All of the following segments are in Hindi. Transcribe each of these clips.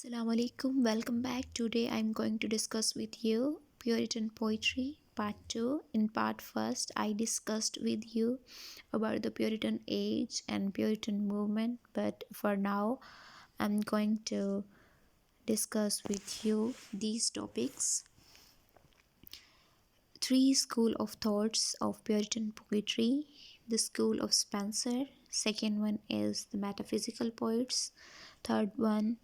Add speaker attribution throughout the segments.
Speaker 1: Assalamu alaikum, welcome back. Today I'm going to discuss with you Puritan poetry part 2. In part first, I discussed with you about the Puritan age and Puritan movement, but for now, I'm going to discuss with you these topics. Three school of thoughts of Puritan poetry: the school of Spenser, second one is the metaphysical poets, third one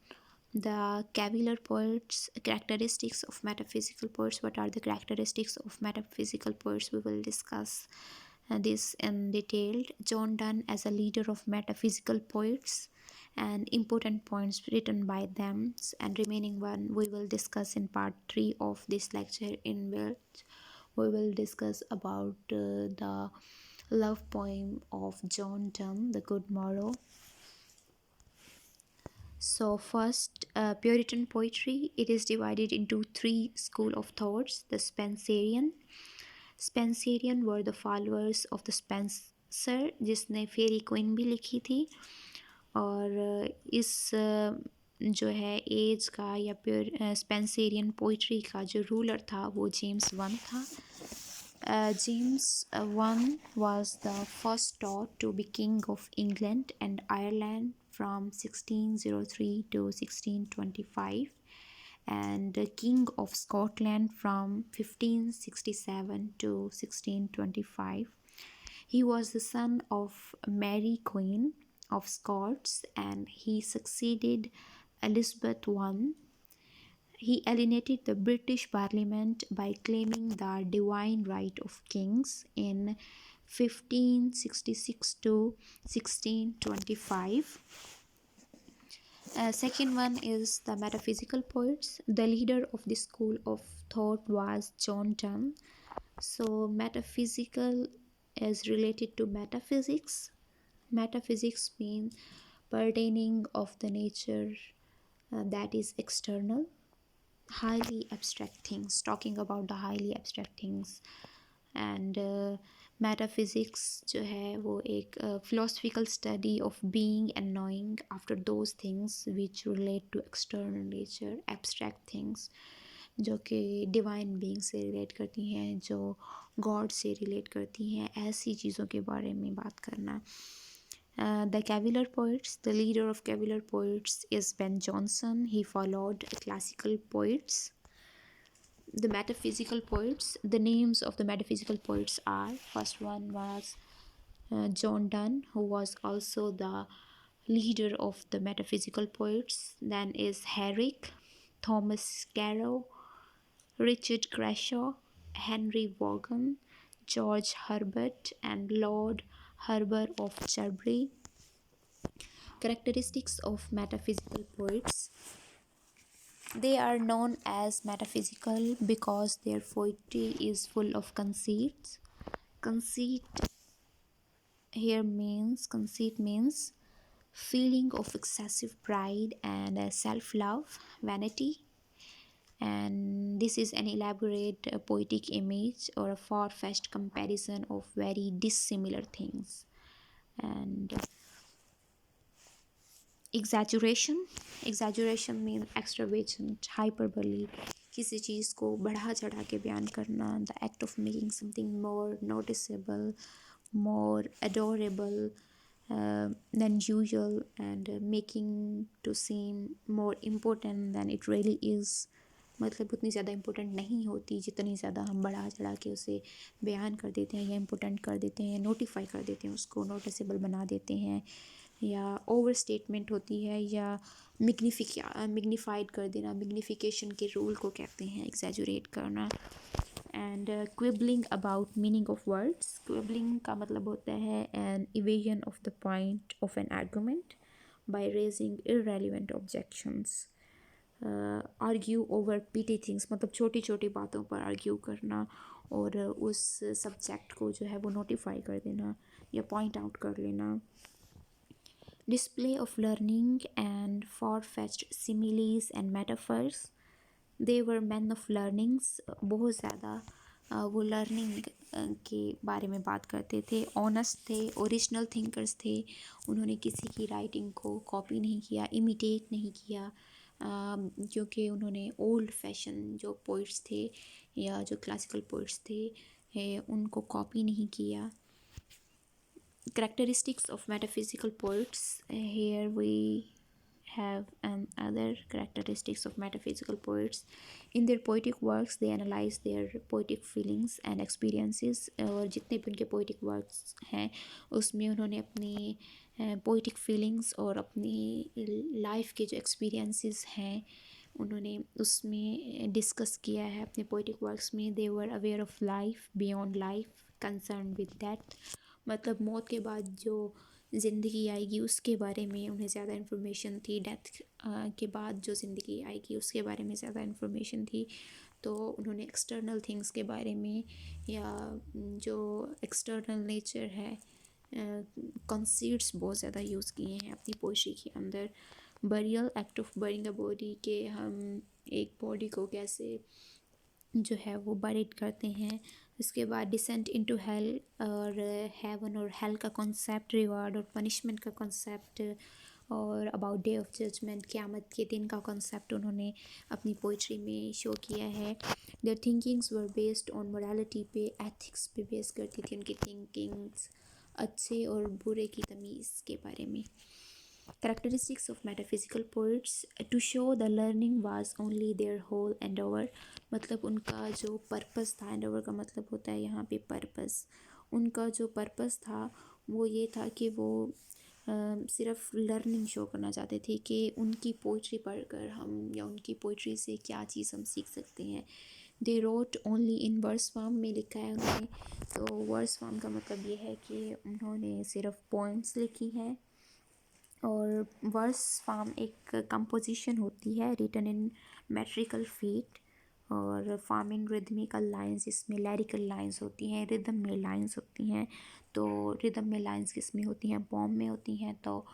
Speaker 1: the Cavalier poets. Characteristics of metaphysical poets. What are the characteristics of metaphysical poets? We will discuss this in detail. John Donne as a leader of metaphysical poets and important points written by them, and remaining one we will discuss in part 3 of this lecture, in which we will discuss about the love poem of John Donne, The Good Morrow. So first, Puritan poetry, it is divided into three school of thoughts. The Spenserian were the followers of the Spenser, जिसने फेरी क्वीन भी लिखी थी, और इस जो है एज का या स्पेंसेरियन पोइट्री का जो रूलर था वो जेम्स वन था. James I was the first taught to be King of England and Ireland from 1603 to 1625, and King of Scotland from 1567 to 1625. He was the son of Mary Queen of Scots, and he succeeded Elizabeth I. He alienated the British Parliament by claiming the divine right of kings in 1566 to 1625. Second one is the metaphysical poets. The leader of this school of thought was John Donne. So metaphysical is related to metaphysics. Metaphysics means pertaining of the nature that is external. Highly abstract things, talking about the highly abstract things. And metaphysics जो है वो एक philosophical study of being and knowing after those things which relate to external nature, abstract things जो कि divine being से relate करती हैं, जो God से relate करती हैं, ऐसी चीज़ों के बारे में बात करना. The Cavalier poets, the leader of Cavalier poets is Ben Jonson. He followed classical poets. The metaphysical poets, the names of the metaphysical poets are, first one was John Donne, who was also the leader of the metaphysical poets. Then is Herrick, Thomas Carroll, Richard Crashaw, Henry Vaughan, George Herbert, and Lord Herbert of Cherbury. Characteristics of metaphysical poets. They are known as metaphysical because their poetry is full of conceits. Conceit means feeling of excessive pride and self-love, vanity. And this is an elaborate poetic image or a far-fetched comparison of very dissimilar things. And exaggeration means extravagant, hyperbole, किसी चीज़ को बढ़ा चढ़ा के बयान करना. The act of making something more noticeable, more adorable than usual, and making to seem more important than it really is. मतलब उतनी ज़्यादा इम्पोर्टेंट नहीं होती जितनी ज़्यादा हम बढ़ा चढ़ा के उसे बयान कर देते हैं या इम्पोर्टेंट कर देते हैं, नोटिफाई कर देते हैं, उसको नोटिसेबल बना देते हैं, या ओवर स्टेटमेंट होती है, या मिग्निफाइड कर देना. मिग्निफिकेशन के रूल को कहते हैं एग्जैजुरेट करना. And quibbling about meaning of words. Quibbling का मतलब होता है an evasion of the point of an argument by raising irrelevant objections. Argue over petty things मतलब छोटी छोटी बातों पर आर्ग्यू करना और उस सब्जेक्ट को जो है वो नोटिफाई कर देना या पॉइंट आउट कर लेना. Display of learning and far-fetched similes and metaphors. They were men of learnings. बहुत ज़्यादा वो लर्निंग के बारे में बात करते थे. ऑनेस्ट थे, ओरिजिनल थिंकर्स थे. उन्होंने किसी की राइटिंग को कॉपी नहीं किया, इमिटेट नहीं किया, क्योंकि उन्होंने ओल्ड फैशन जो पोइट्स थे या जो क्लासिकल पोइट्स थे उनको कॉपी नहीं किया. Characteristics of metaphysical poets. Here we have other characteristics of metaphysical poets. In their poetic works, they analyze their poetic feelings and experiences. और जितने भी उनके poetic works हैं उसमें उन्होंने अपनी poetic feelings और अपनी life के जो experiences हैं उन्होंने उसमें डिस्कस किया है अपने पोइटिक वर्क्स में. They were aware of life beyond life concern with death. मतलब मौत के बाद जो ज़िंदगी आएगी उसके बारे में उन्हें ज़्यादा इन्फॉर्मेशन थी. डेथ के बाद जो ज़िंदगी आएगी उसके बारे में ज़्यादा इन्फॉर्मेशन थी. तो उन्होंने एक्सटर्नल थिंग्स के बारे में या जो एक्सटर्नल नेचर है कंसीड्स बहुत ज़्यादा यूज़ किए हैं अपनी पोइट्री के अंदर. Burial act of burying a body के हम एक बॉडी को कैसे जो है वो बरिड करते हैं. इसके बाद डिसेंट इनटू हेल और हेवन और हेल का कॉन्सेप्ट, रिवार्ड और पनिशमेंट का कॉन्सेप्ट और अबाउट डे ऑफ जजमेंट क़यामत के दिन का कॉन्सेप्ट उन्होंने अपनी पोइट्री में शो किया है. Their thinkings were based on morality पे, एथिक्स पे बेस करती थी उनकी थिंकिंग्स, अच्छे और बुरे की तमीज़ के बारे में. Characteristics of metaphysical poets. To show the learning was only their whole endeavor. मतलब उनका जो पर्पस था, endeavor का मतलब होता है यहाँ पे पर्पस. उनका जो पर्पस था वो ये था कि वो सिर्फ लर्निंग शो करना चाहते थे कि उनकी पोइट्री पढ़कर हम या उनकी पोइट्री से क्या चीज़ हम सीख सकते हैं. They wrote only in verse form में लिखा है उन्होंने. तो वर्स फॉर्म का मतलब ये है कि उन्होंने सिर्फ पोइम्स लिखी हैं. और वर्स फॉर्म एक कंपोजिशन होती है रिटन इन मेट्रिकल फीट और फॉर्मिंग रिदमिकल लाइंस. इसमें लैरिकल लाइंस होती हैं, रिदम में लाइंस होती हैं. तो रिदम में लाइंस किस में होती हैं? पॉम में होती हैं. तो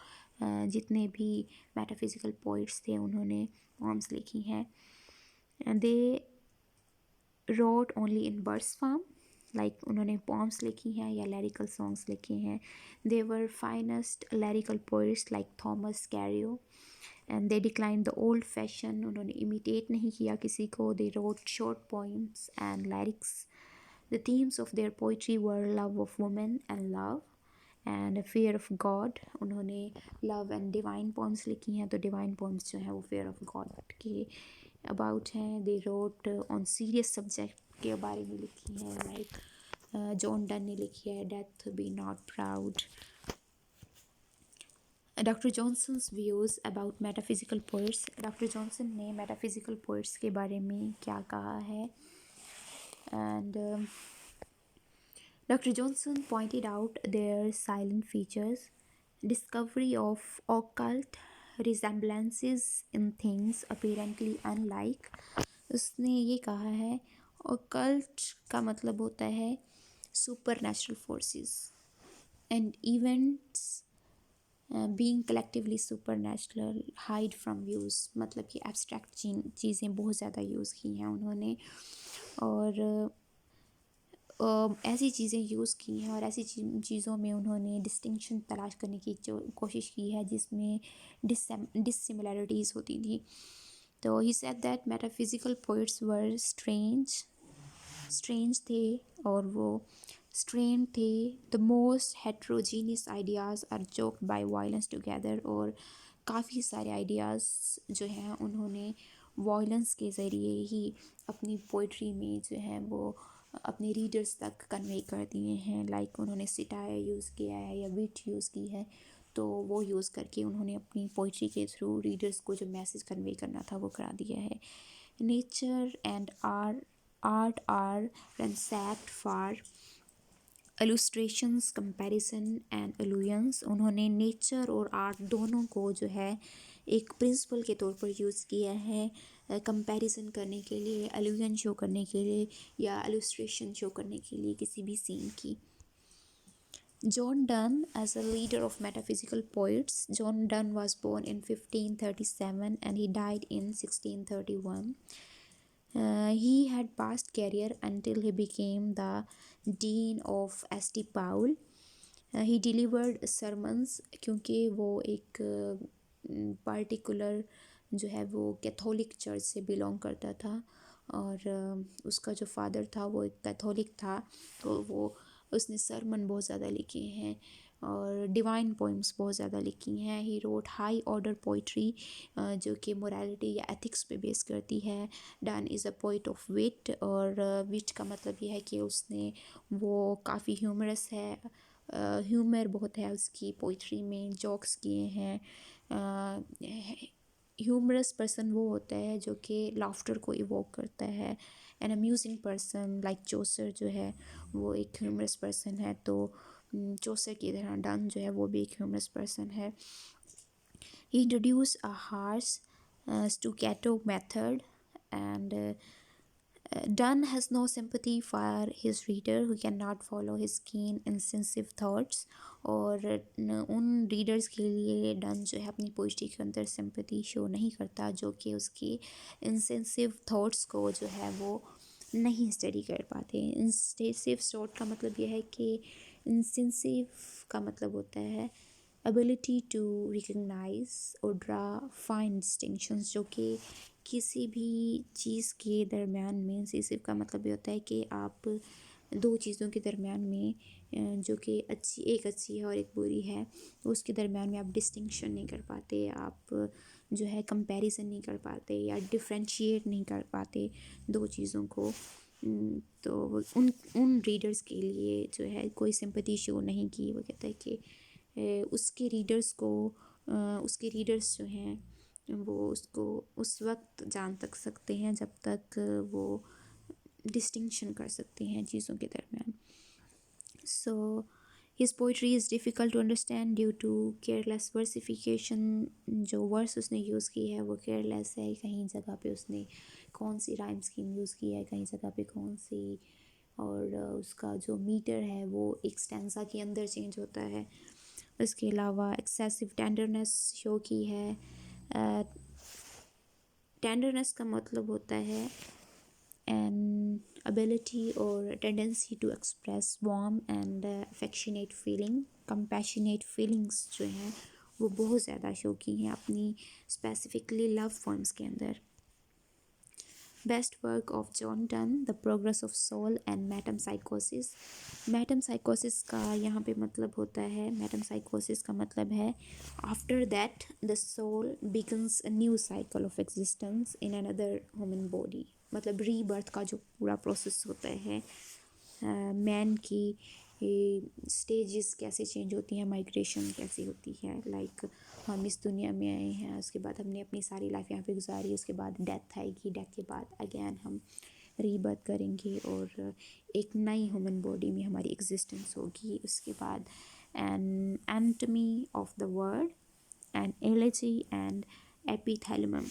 Speaker 1: जितने भी मेटाफिजिकल पोइट्स थे उन्होंने पॉम्स लिखी हैं. They wrote only in verse form, like उन्होंने पॉम्स लिखी हैं या लैरिकल सॉन्ग्स लिखे हैं. They were finest lyrical poets like Thomas Carew and they decline the old fashion. उन्होंने इमिटेट नहीं किया किसी को. They wrote short poems and lyrics. The themes of their poetry were love of women and love and fear of God. उन्होंने लव एंड डिवाइन पोम्स लिखी हैं. तो डिवाइन पोम्स जो हैं वो फेयर ऑफ गॉड के अबाउट हैं. They road on serious subject के बारे में लिखी है, लाइक जॉन डन ने लिखी है death be not proud. Doctor Johnson's views about metaphysical poets. Doctor Johnson ने मेटाफिजिकल पोइट्स के बारे में क्या कहा है. And doctor Johnson pointed out their silent features, discovery of occult resemblances in things apparently unlike. उसने ये कहा है occult का मतलब होता है supernatural forces and events being collectively supernatural hide from views. मतलब कि abstract चीज़ें बहुत ज़्यादा यूज़ की हैं उन्होंने और ऐसी चीज़ें यूज़ की हैं और ऐसी चीज़ों में उन्होंने डिस्टिंक्शन तलाश करने की जो कोशिश की है जिसमें डिससिमिलरिटीज़ होती थी. तो ही said that metaphysical poets were strange थे और वो स्ट्रेन थे. The most heterogeneous ideas are yoked by violence together. और काफ़ी सारे आइडियाज़ जो हैं उन्होंने वायलेंस के ज़रिए ही अपनी पोइट्री में जो है वो अपने रीडर्स तक कन्वे कर दिए हैं. लाइक उन्होंने सिटायर यूज़ किया है या विट यूज़ की है. तो वो यूज़ करके उन्होंने अपनी पोइट्री के थ्रू रीडर्स को जो मैसेज कन्वे करना था वो करा दिया है. Nature and art are ransacked for illustrations, comparison and allusions. उन्होंने नेचर और आर्ट दोनों को जो है एक प्रिंसिपल के तौर पर यूज़ किया है कंपैरिजन करने के लिए, allusion शो करने के लिए या illustration शो करने के लिए किसी भी सीन की. John Donne as a leader of metaphysical poets. John Donne was born in 1537 and he died in 1631. He had past career until he became the Dean of St. Paul. He delivered sermons क्योंकि वो एक particular जो है वो कैथोलिक चर्च से बिलोंग करता था, और उसका जो फादर था वो एक कैथोलिक था। तो वो उसने सरमन बहुत ज़्यादा लिखे हैं और डिवाइन पोइम्स बहुत ज़्यादा लिखी हैं। He wrote high order poetry जो कि मोरालिटी या एथिक्स पे बेस करती है। Donne is a poet of wit, और विट का मतलब ये है कि उसने वो काफ़ी ह्यूमरस है, ह्यूमर बहुत है उसकी पोइट्री में, जोक्स किए हैं। ह्यूमरस पर्सन वो होता है जो कि लाफ्टर को इवोक करता है। एन अम्यूजिंग पर्सन लाइक चोसर जो है वो एक ह्यूमरस पर्सन है, तो चोसर की तरह डन जो है वो भी एक ह्यूमरस पर्सन है। He introduce a harsh staccato method, and Donne has no sympathy for his reader who cannot follow his keen insensitive thoughts, और उन रीडर्स के लिए डन जो है अपनी पोइट्री के अंदर सिंपैथी शो नहीं करता जो कि उसकी इंसेंसिव थॉट्स को जो है वो नहीं स्टडी कर पाते। इंसेंसिव थॉट का मतलब यह है कि इंसेंसिव का मतलब होता है एबिलिटी टू रिकग्नाइज और ड्रा फाइन डिस्टिंक्शंस, जो कि किसी भी चीज़ के दरमियान में इंसेसिव का मतलब ये होता है कि आप दो चीज़ों के दरमियान में जो कि अच्छी, एक अच्छी है और एक बुरी है, उसके दरमियान में आप डिस्टिंक्शन नहीं कर पाते, आप जो है कंपैरिजन नहीं कर पाते या डिफरेंशिएट नहीं कर पाते दो चीज़ों को। तो उन उन रीडर्स के लिए जो है कोई सिंपैथी शो नहीं की। वो कहता है कि उसके रीडर्स को उसके रीडर्स जो हैं वो उसको उस वक्त जान तक सकते हैं जब तक वो डिस्टिंक्शन कर सकते हैं चीज़ों के दरमियान। So his poetry is difficult to understand due to careless versification. जो वर्स उसने यूज़ की है वो केयरलेस है, कहीं जगह पे उसने कौन सी राइम स्कीम यूज़ की है, कहीं जगह पे कौन सी, और उसका जो मीटर है वो एक स्टैंजा के अंदर चेंज होता है। इसके अलावा एक्सेसिव टेंडरनेस शो की है। टेंडरनेस का मतलब होता है N ability or tendency to express warm and affectionate feeling, compassionate feelings जो हैं वो बहुत ज़्यादा शो की हैं अपनी स्पेसिफिकली लव फॉर्म्स के अंदर। Best work of John Donne, the progress of soul and metempsychosis. Metempsychosis का यहाँ पे मतलब होता है, मेटाम्साइकोसिस का मतलब है after that the soul begins a new cycle of existence in another human body. मतलब रीबर्थ का जो पूरा प्रोसेस होता है, मैन की स्टेजेस कैसे चेंज होती हैं, माइग्रेशन कैसे होती है। लाइक हम इस दुनिया में आए हैं, उसके बाद हमने अपनी सारी लाइफ यहाँ पे गुजारी, उसके बाद डेथ आएगी, डेथ के बाद अगेन हम रीबर्थ करेंगे और एक नई ह्यूमन बॉडी में हमारी एग्जिस्टेंस होगी। उसके बाद an anatomy of the world and elegy and epithalamium.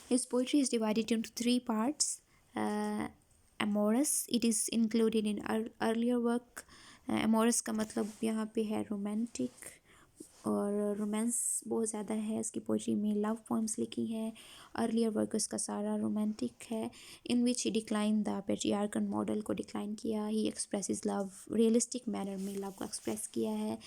Speaker 1: His poetry is divided into three parts. Amorous, it is included in earlier work. Amorous का मतलब यहाँ पे है रोमांटिक, और रोमांस बहुत ज़्यादा है इसकी पोइट्री में। लव पोइम्स लिखी हैं। अर्लियर वर्कर्स का सारा रोमांटिक है। इन which he decline the patriarchal model को डिक्लाइन किया। ही एक्सप्रेसेस लव रियलिस्टिक मैनर में लव को एक्सप्रेस किया है।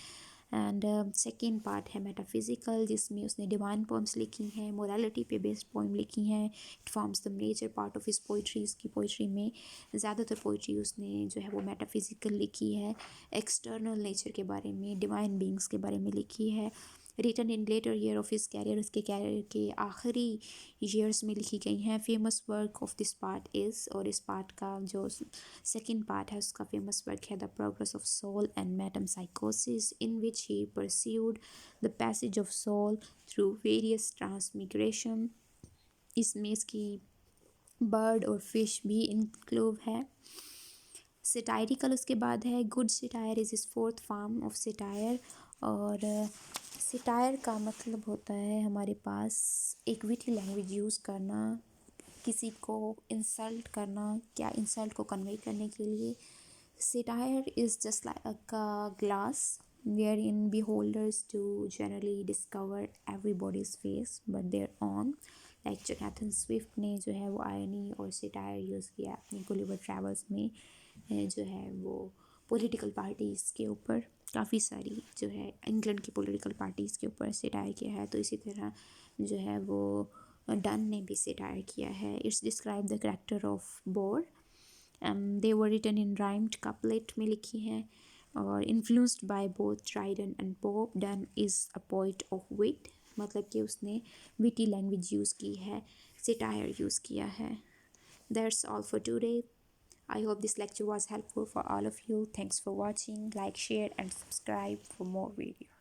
Speaker 1: एंड सेकेंड पार्ट है मेटाफिजिकल, जिसमें उसने डिवाइन पोइम्स लिखी हैं, मोरालिटी पे बेस्ड पोइम लिखी हैं। It forms the major part of his poetry. इसकी पोइट्री में ज़्यादातर पोइट्री उसने जो है वो मेटाफिजिकल लिखी है, एक्सटर्नल नेचर के बारे में, डिवाइन बींग्स के बारे में लिखी है। Written in later year of his career, उसके कैरियर के आखिरी ईयर्स में लिखी गई हैं। Famous work of this part is, और इस पार्ट का जो सेकेंड पार्ट है उसका फेमस वर्क है the progress of soul and metempsychosis, in which he pursued the passage of soul through various transmigration. इसमें इसकी बर्ड और फिश भी इंक्लूड है। सेटायरिकल उसके बाद है। Good satire is is fourth form of satire, और सेटायर का मतलब होता है हमारे पास एक विटी लैंग्वेज यूज़ करना, किसी को इंसल्ट करना, क्या इंसल्ट को कन्वे करने के लिए। Satire is just like a glass ware in beholders to generally discover everybody's face but their own। Like Jonathan Swift ने जो है वो आयरनी और सेटायर यूज़ किया अपनी गुलिवर ट्रैवल्स में, जो है वो पॉलिटिकल पार्टीज़ के ऊपर काफ़ी सारी जो है इंग्लैंड की पॉलिटिकल पार्टीज़ के ऊपर सेटायर किया है। तो इसी तरह जो है वो डन ने भी सेटायर किया है। It's describe the character of bore. They were written in rhymed couplet में लिखी हैं और influenced by both Dryden and Pope. Donne is a poet of wit, मतलब कि उसने विटी लैंग्वेज यूज़ की है, सेटायर यूज़ किया है। That's all for today. I hope this lecture was helpful for all of you. Thanks for watching. Like, share, and subscribe for more videos.